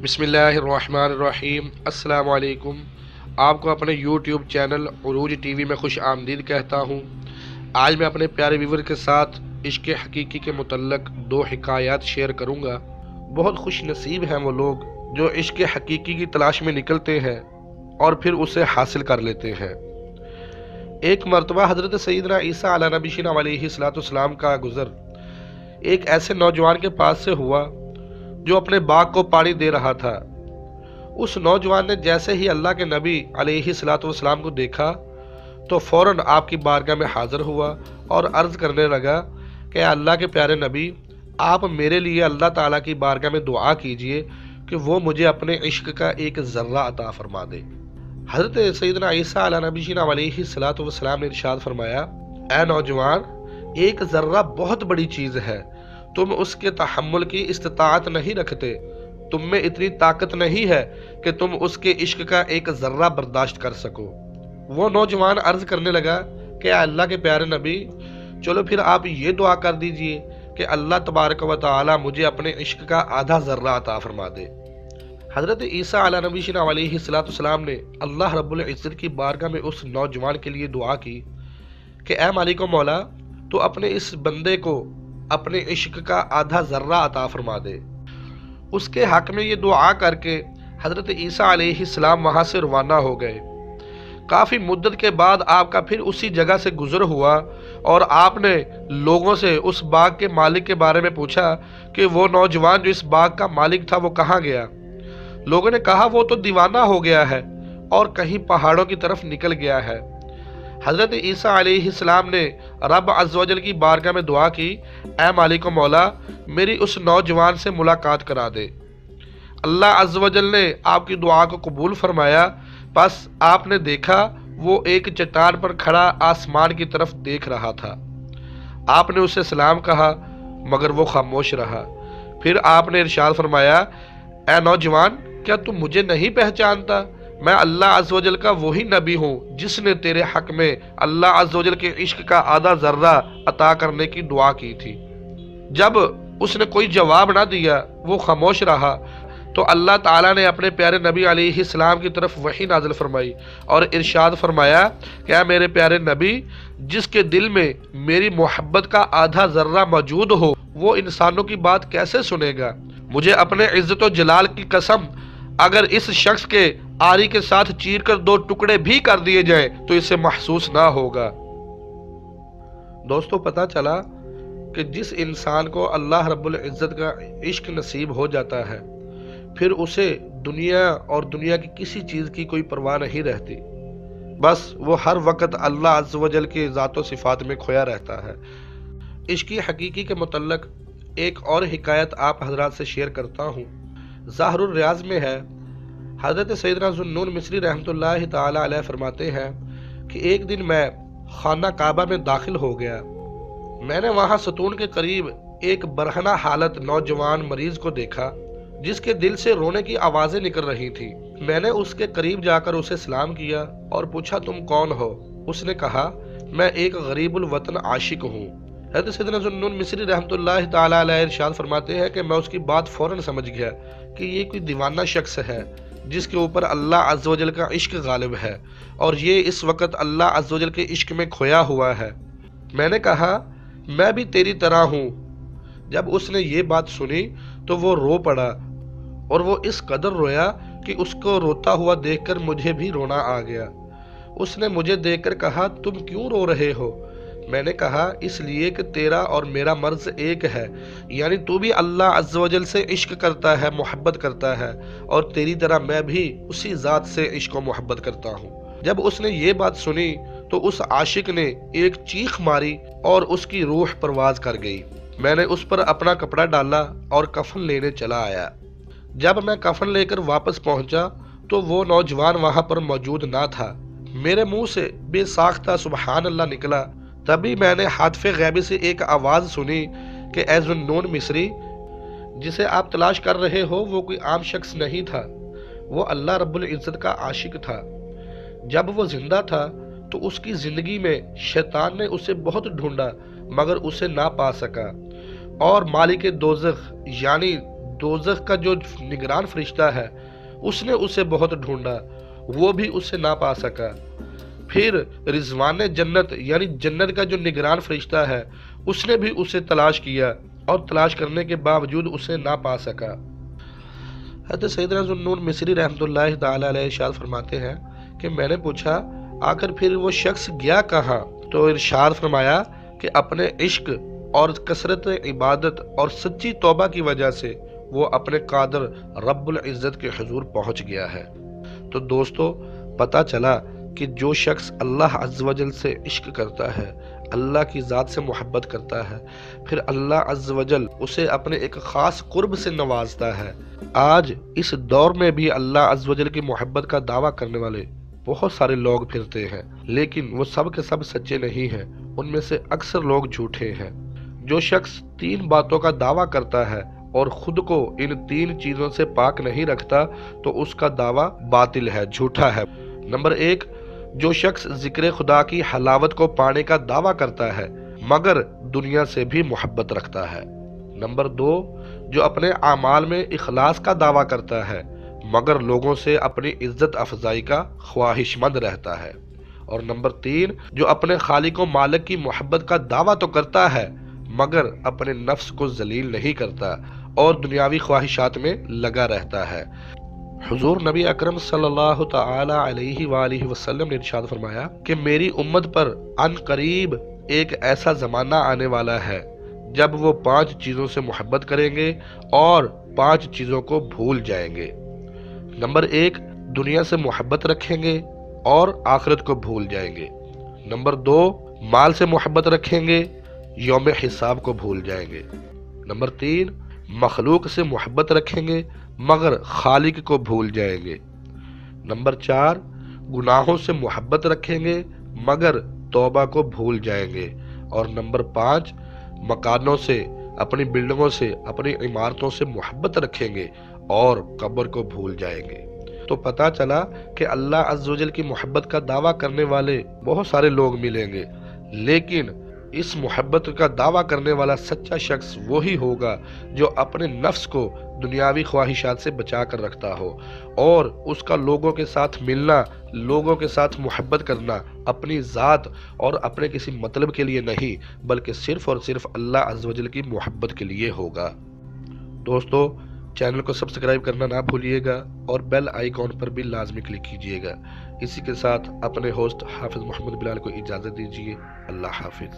بسم اللہ الرحمن الرحیم۔ السلام علیکم۔ آپ کو اپنے یوٹیوب چینل عروج ٹی وی میں خوش آمدید کہتا ہوں۔ آج میں اپنے پیارے ویور کے ساتھ عشق حقیقی کے متعلق دو حکایات شیئر کروں گا۔ بہت خوش نصیب ہیں وہ لوگ جو عشق حقیقی کی تلاش میں نکلتے ہیں اور پھر اسے حاصل کر لیتے ہیں۔ ایک مرتبہ حضرت سیدنا عیسیٰ علیہ نبینا علیہ السلام کا گزر ایک ایسے نوجوان کے پاس سے ہوا جو اپنے باغ کو پانی دے رہا تھا۔ اس نوجوان نے جیسے ہی اللہ کے نبی علیہ السلام کو دیکھا تو فوراً آپ کی بارگاہ میں حاضر ہوا اور عرض کرنے لگا کہ اللہ کے پیارے نبی، آپ میرے لیے اللہ تعالیٰ کی بارگاہ میں دعا کیجئے کہ وہ مجھے اپنے عشق کا ایک ذرہ عطا فرما دے۔ حضرت سیدنا عیسیٰ علیہ نبینا علیہ السلام نے ارشاد فرمایا، اے نوجوان، ایک ذرہ بہت بڑی چیز ہے، تم اس کے تحمل کی استطاعت نہیں رکھتے، تم میں اتنی طاقت نہیں ہے کہ تم اس کے عشق کا ایک ذرہ برداشت کر سکو۔ وہ نوجوان عرض کرنے لگا کہ اللہ کے پیارے نبی، چلو پھر آپ یہ دعا کر دیجئے کہ اللہ تبارک و تعالی مجھے اپنے عشق کا آدھا ذرہ عطا فرما دے۔ حضرت عیسیٰ علیہ نبینا علیہ السلام نے اللہ رب العزت کی بارگاہ میں اس نوجوان کے لیے دعا کی کہ اے مالک و مولا، تو اپنے اس بندے کو اپنے عشق کا آدھا ذرہ عطا فرما دے۔ اس کے حق میں یہ دعا کر کے حضرت عیسیٰ علیہ السلام وہاں سے روانہ ہو گئے۔ کافی مدت کے بعد آپ کا پھر اسی جگہ سے گزر ہوا اور آپ نے لوگوں سے اس باغ کے مالک کے بارے میں پوچھا کہ وہ نوجوان جو اس باغ کا مالک تھا وہ کہاں گیا؟ لوگوں نے کہا وہ تو دیوانہ ہو گیا ہے اور کہیں پہاڑوں کی طرف نکل گیا ہے۔ حضرت عیسیٰ علیہ السلام نے رب عز و جل کی بارگاہ میں دعا کی، اے مالک و مولا، میری اس نوجوان سے ملاقات کرا دے۔ اللہ عز و جل نے آپ کی دعا کو قبول فرمایا۔ بس آپ نے دیکھا وہ ایک چٹان پر کھڑا آسمان کی طرف دیکھ رہا تھا۔ آپ نے اسے سلام کہا مگر وہ خاموش رہا۔ پھر آپ نے ارشاد فرمایا، اے نوجوان، کیا تم مجھے نہیں پہچانتا؟ میں اللہ عز و جل کا وہی نبی ہوں جس نے تیرے حق میں اللہ عز و جل کے عشق کا آدھا ذرہ عطا کرنے کی دعا کی تھی۔ جب اس نے کوئی جواب نہ دیا، وہ خاموش رہا، تو اللہ تعالیٰ نے اپنے پیارے نبی علیہ السلام کی طرف وحی نازل فرمائی اور ارشاد فرمایا کہ اے میرے پیارے نبی، جس کے دل میں میری محبت کا آدھا ذرہ موجود ہو وہ انسانوں کی بات کیسے سنے گا؟ مجھے اپنے عزت و جلال کی قسم، اگر اس شخص کے آری کے ساتھ چیر کر دو ٹکڑے بھی کر دیے جائیں تو اسے محسوس نہ ہوگا۔ دوستو، پتہ چلا کہ جس انسان کو اللہ رب العزت کا عشق نصیب ہو جاتا ہے پھر اسے دنیا اور دنیا کی کسی چیز کی کوئی پرواہ نہیں رہتی، بس وہ ہر وقت اللہ عز و جل کے ذات و صفات میں کھویا رہتا ہے۔ عشق حقیقی کے متعلق ایک اور حکایت آپ حضرات سے شیئر کرتا ہوں۔ ظاہر الریاض میں ہے، حضرت سیدنا ذوالنون مصری رحمۃ اللہ تعالی علیہ فرماتے ہیں کہ ایک دن میں خانہ کعبہ میں داخل ہو گیا۔ میں نے وہاں ستون کے قریب ایک برہنہ حالت نوجوان مریض کو دیکھا جس کے دل سے رونے کی آوازیں نکل رہی تھیں۔ میں نے اس کے قریب جا کر اسے سلام کیا اور پوچھا تم کون ہو؟ اس نے کہا میں ایک غریب الوطن عاشق ہوں۔ حضرت سیدنا ذوالنون مصری رحمۃ اللہ تعالی علیہ ارشاد فرماتے ہیں کہ میں اس کی بات فوراً سمجھ گیا کہ یہ کوئی دیوانہ شخص ہے جس کے اوپر اللہ عز و جل کا عشق غالب ہے اور یہ اس وقت اللہ عز و جل کے عشق میں کھویا ہوا ہے۔ میں نے کہا میں بھی تیری طرح ہوں۔ جب اس نے یہ بات سنی تو وہ رو پڑا اور وہ اس قدر رویا کہ اس کو روتا ہوا دیکھ کر مجھے بھی رونا آ گیا۔ اس نے مجھے دیکھ کر کہا تم کیوں رو رہے ہو؟ میں نے کہا اس لیے کہ تیرا اور میرا مرض ایک ہے، یعنی تو بھی اللہ عز و جل سے عشق کرتا ہے، محبت کرتا ہے، اور تیری طرح میں بھی اسی ذات سے عشق و محبت کرتا ہوں۔ جب اس نے یہ بات سنی تو اس عاشق نے ایک چیخ ماری اور اس کی روح پرواز کر گئی۔ میں نے اس پر اپنا کپڑا ڈالا اور کفن لینے چلا آیا۔ جب میں کفن لے کر واپس پہنچا تو وہ نوجوان وہاں پر موجود نہ تھا۔ میرے منہ سے بے ساختہ سبحان اللہ نکلا۔ تبھی میں نے ہاتف غیبی سے ایک آواز سنی کہ اے ذوالنون مصری، جسے آپ تلاش کر رہے ہو وہ کوئی عام شخص نہیں تھا، وہ اللہ رب العزت کا عاشق تھا۔ جب وہ زندہ تھا تو اس کی زندگی میں شیطان نے اسے بہت ڈھونڈا مگر اسے نہ پا سکا، اور مالک دوزخ یعنی دوزخ کا جو نگران فرشتہ ہے اس نے اسے بہت ڈھونڈا، وہ بھی اسے نہ پا سکا۔ پھر رضوان جنت یعنی جنت کا جو نگران فرشتہ ہے اس نے بھی اسے تلاش کیا اور تلاش کرنے کے باوجود اسے نہ پا سکا۔ حضرت سیدنا ذوالنون مصری رحمۃ اللہ تعالی علیہ ارشاد فرماتے ہیں کہ میں نے پوچھا آخر پھر وہ شخص گیا کہاں؟ تو ارشاد فرمایا کہ اپنے عشق اور کثرت عبادت اور سچی توبہ کی وجہ سے وہ اپنے قادر رب العزت کے حضور پہنچ گیا ہے۔ تو دوستو پتہ چلا کہ جو شخص اللہ عز و جل سے عشق کرتا ہے، اللہ کی ذات سے محبت کرتا ہے، پھر اللہ عز و جل اسے اپنے ایک خاص قرب سے نوازتا ہے۔ آج اس دور میں بھی اللہ عز و جل کی محبت کا دعویٰ کرنے والے بہت سارے لوگ پھرتے ہیں، لیکن وہ سب کے سب سچے نہیں ہیں، ان میں سے اکثر لوگ جھوٹے ہیں۔ جو شخص 3 باتوں کا دعویٰ کرتا ہے اور خود کو ان 3 چیزوں سے پاک نہیں رکھتا تو اس کا دعویٰ باطل ہے، جھوٹا ہے۔ نمبر 1، جو شخص ذکر خدا کی حلاوت کو پانے کا دعویٰ کرتا ہے مگر دنیا سے بھی محبت رکھتا ہے۔ نمبر 2، جو اپنے اعمال میں اخلاص کا دعویٰ کرتا ہے مگر لوگوں سے اپنی عزت افزائی کا خواہش مند رہتا ہے۔ اور نمبر 3، جو اپنے خالق و مالک کی محبت کا دعویٰ تو کرتا ہے مگر اپنے نفس کو ذلیل نہیں کرتا اور دنیاوی خواہشات میں لگا رہتا ہے۔ حضور نبی اکرم صلی اللہ تعالی علیہ وآلہ وسلم نے ارشاد فرمایا کہ میری امت پر عن قریب ایک ایسا زمانہ آنے والا ہے جب وہ 5 چیزوں سے محبت کریں گے اور 5 چیزوں کو بھول جائیں گے۔ نمبر 1، دنیا سے محبت رکھیں گے اور آخرت کو بھول جائیں گے۔ نمبر 2، مال سے محبت رکھیں گے، یوم حساب کو بھول جائیں گے۔ نمبر 3، مخلوق سے محبت رکھیں گے مگر خالق کو بھول جائیں گے۔ نمبر 4، گناہوں سے محبت رکھیں گے مگر توبہ کو بھول جائیں گے۔ اور نمبر 5، مکانوں سے، اپنی بلڈنگوں سے، اپنی عمارتوں سے محبت رکھیں گے اور قبر کو بھول جائیں گے۔ تو پتہ چلا کہ اللہ عز و جل کی محبت کا دعویٰ کرنے والے بہت سارے لوگ ملیں گے، لیکن اس محبت کا دعویٰ کرنے والا سچا شخص وہی ہوگا جو اپنے نفس کو دنیاوی خواہشات سے بچا کر رکھتا ہو، اور اس کا لوگوں کے ساتھ ملنا، لوگوں کے ساتھ محبت کرنا اپنی ذات اور اپنے کسی مطلب کے لیے نہیں بلکہ صرف اور صرف اللہ عز و جل کی محبت کے لیے ہوگا۔ دوستو چینل کو سبسکرائب کرنا نہ بھولیے گا اور بیل آئیکن پر بھی لازمی کلک کیجیے گا۔ اسی کے ساتھ اپنے ہوسٹ حافظ محمد بلال کو اجازت دیجیے۔ اللہ حافظ۔